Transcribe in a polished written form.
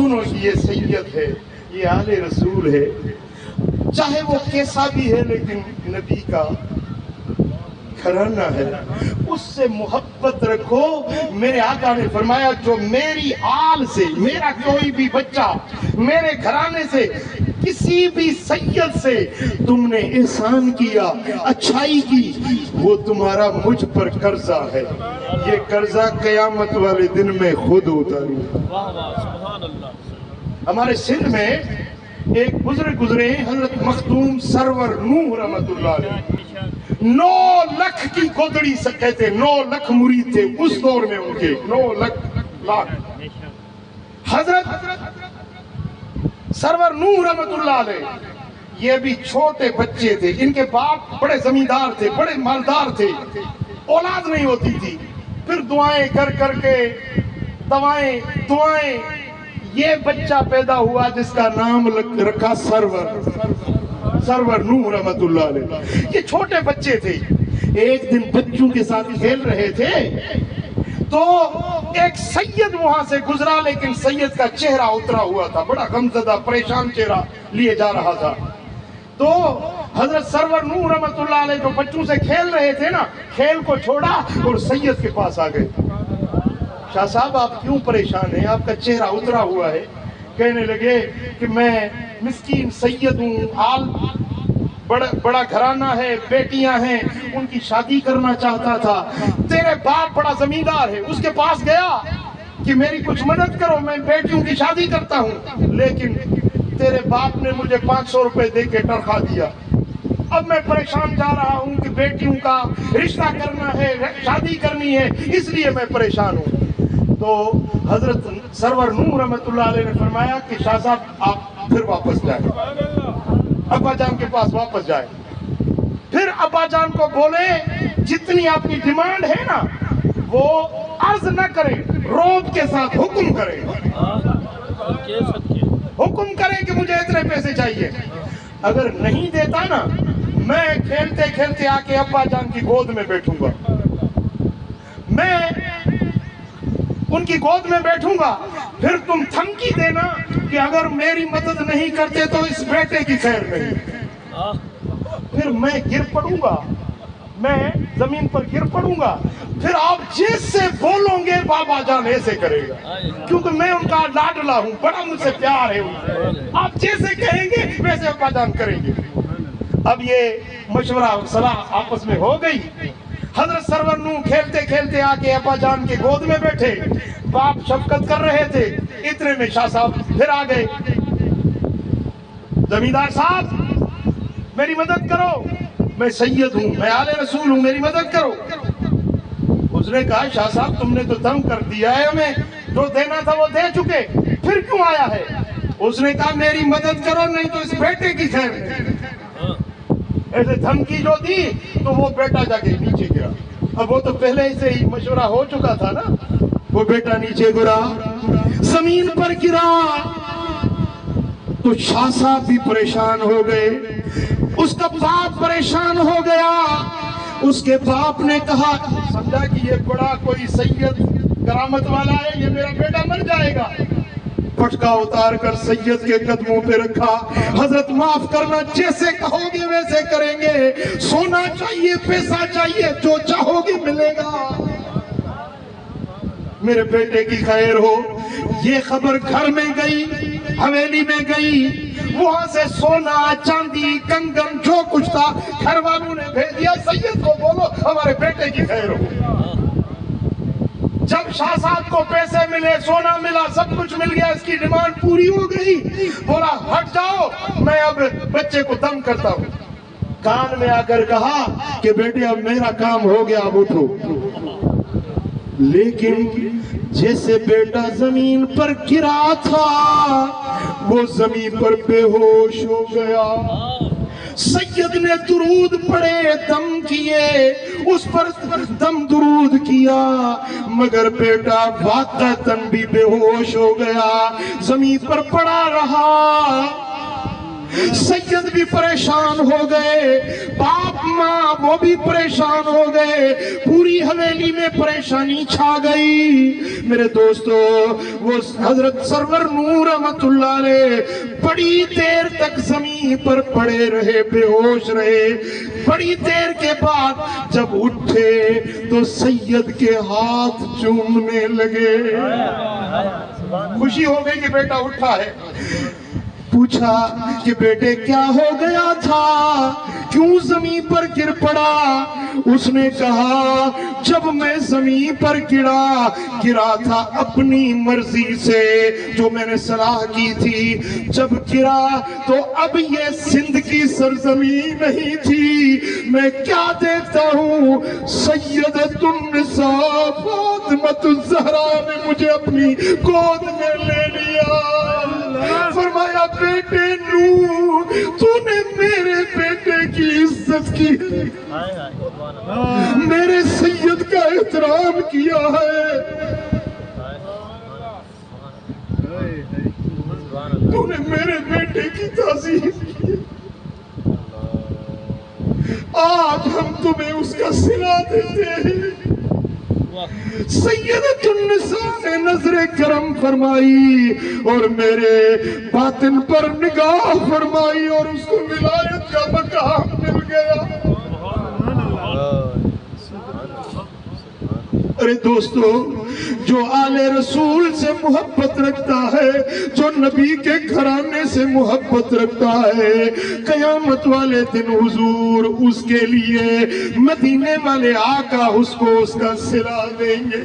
सुनो ये सैयद है, ये आले रसूल है, चाहे वो कैसा भी है लेकिन नबी का घराना है, उससे मोहब्बत रखो। मेरे आका ने फरमाया जो मेरी आल से, मेरा कोई भी बच्चा मेरे घराने से, किसी भी सैयद से तुमने एहसान किया, अच्छाई की, वो तुम्हारा मुझ पर कर्जा है। ये कर्जा क़यामत वाले दिन में खुद उतारूंगा। हमारे सिंध में एक बुजुर्ग गुजरे हजरत मखदूम सरवर नूह रहमतुल्लाह अलैह, 9 लाख की गोदड़ी से कहते, 9 लाख मुरीद थे उस दौर में उनके, 9 लाख। हजरत सरवर नूह रहमतुल्लाह अलैह, ये भी छोटे बच्चे थे, इनके बाप बड़े जमींदार थे, बड़े मालदार थे, औलाद नहीं होती थी, फिर दुआएं कर करके दुआएं, ये बच्चा पैदा हुआ जिसका नाम रखा सरवर नूह रहमतुल्लाह अलैह। ये छोटे बच्चे थे, एक दिन बच्चों के साथ खेल रहे थे तो एक सैयद वहां से गुजरा, लेकिन सैयद का चेहरा उतरा हुआ था, बड़ा गमज़दा परेशान चेहरा लिए जा रहा था। तो हजरत सरवर नूह रहमतुल्लाह अलैह जो बच्चों से खेल रहे थे ना, खेल को छोड़ा और सैयद के पास आ गए। शाह साहब आप क्यों परेशान हैं, आपका चेहरा उतरा हुआ है। कहने लगे कि मैं मिस्कीन सैयद हूँ, आल बड़ा घराना है, बेटियां हैं, उनकी शादी करना चाहता था, तेरे बाप बड़ा जमींदार है, उसके पास गया कि मेरी कुछ मदद करो, मैं बेटियों की शादी करता हूँ, लेकिन तेरे बाप ने मुझे 500 रुपए दे के टरखा दिया। अब मैं परेशान जा रहा हूँ कि बेटियों का रिश्ता करना है, शादी करनी है, इसलिए मैं परेशान हूँ। तो हजरत सरवर नूह रहमतुल्लाह अलैह ने फरमाया कि शाह साहब आप फिर वापस जाए, अब्बा जान के पास वापस जाए। फिर अब्बा जान को बोले जितनी आपकी डिमांड है ना वो अर्ज न करें, रोब के साथ हुक्म करें, हुक्म करें कि मुझे इतने पैसे चाहिए। अगर नहीं देता ना, मैं खेलते खेलते आके अब्बा जान की गोद में बैठूंगा, मैं उनकी गोद में बैठूंगा, फिर तुम धमकी देना कि अगर मेरी मदद नहीं करते तो इस बेटे की खैर नहीं। फिर मैं गिर पड़ूंगा, मैं जमीन पर गिर पड़ूंगा, फिर आप जैसे बोलोगे बाबा जान ऐसे करेगा, क्योंकि मैं उनका लाडला हूँ, बड़ा मुझसे प्यार है उनसे, आप जैसे कहेंगे वैसे अब्बा जान करेंगे। अब ये मशवरा सलाह आपस में हो गई। हजरत सरवर नूह खेलते खेलते आके अब्बा जान के गोद में बैठे, बाप शफकत कर रहे थे, इतने में शाह साहब फिर आ गए। जमींदार साहब मेरी मदद करो, मैं सैयद हूँ, मैं आले रसूल हूँ, मेरी मदद करो। उसने कहा शाह साहब तुमने तो तंग कर दिया है हमें, जो देना था वो दे चुके, फिर क्यों आया है। उसने कहा मेरी मदद करो नहीं तो इस बेटे की खैर। ऐसे धमकी जो दी तो वो बेटा जाके नीचे गिरा। अब वो तो पहले से ही मशवरा हो चुका था ना, वो बेटा नीचे गिरा, जमीन पर गिरा तो शाह साहब भी परेशान हो गए, उसका बाप परेशान हो गया। उसके बाप ने कहा, समझा कि ये बड़ा कोई सैयद करामत वाला है, ये मेरा बेटा मर जाएगा। पटका उतार कर सैयद के कदमों पे रखा, हजरत माफ करना, जैसे कहोगे वैसे करेंगे, सोना चाहिए, पैसा चाहिए, जो चाहोगे मिलेगा, मेरे बेटे की खैर हो। ये खबर घर में गई, हवेली में गई, वहां से सोना चांदी कंगन जो कुछ था घर वालों ने भेज दिया, सैयद को बोलो हमारे बेटे की खैर हो। जब शाह साहब को पैसे मिले, सोना मिला, सब कुछ मिल गया, इसकी डिमांड पूरी हो गई, बोला हट जाओ, मैं अब बच्चे को दम करता हूँ। कान में आकर कहा कि बेटे अब मेरा काम हो गया, अब उठो। लेकिन जैसे बेटा जमीन पर गिरा था वो जमीन पर बेहोश हो गया। सैयद ने दुरूद पढ़े, दम किए, उस पर दम दुरूद किया, मगर बेटा वाक़अतन भी बेहोश हो गया, जमीन पर पड़ा रहा। سید بھی پریشان ہو گئے، باپ ماں وہ بھی پریشان ہو گئے، پوری حویلی میں پریشانی چھا گئی۔ میرے دوستو، وہ حضرت سرور نور رحمت اللہ علیہ بڑی دیر تک زمین پر پڑے رہے، بے ہوش رہے۔ بڑی دیر کے بعد جب اٹھے تو سید کے ہاتھ چومنے لگے۔ خوشی ہو گئی کہ بیٹا اٹھا ہے۔ پوچھا کہ بیٹے کیا ہو گیا تھا، کیوں زمین پر گر پڑا؟ اس نے کہا جب میں زمین پر گرا تھا اپنی مرضی سے، جو میں نے صلاح کی تھی، جب گرا تو اب یہ سندھ کی سرزمین نہیں تھی، میں کیا دیکھتا ہوں، سیدۃ النساء فاطمۃ الزہرا نے مجھے اپنی گود میں لے لیا۔ فرمایا بیٹے نو، تو نے میرے بیٹے کی عزت کی، میرے سید کا احترام کیا ہے، تو نے میرے بیٹے کی تعظیم کی، آج ہم تمہیں اس کا صلہ دیتے ہیں۔ سیدۃ النساء نے نظر کرم فرمائی اور میرے باطن پر نگاہ فرمائی اور اس کو ولایت کا مقام مل گیا۔ ارے دوستو، جو آل رسول سے محبت رکھتا ہے، جو نبی کے گھرانے سے محبت رکھتا ہے، قیامت والے دن حضور اس کے لیے مدینے والے آقا اس کو اس کا صلہ دیں گے۔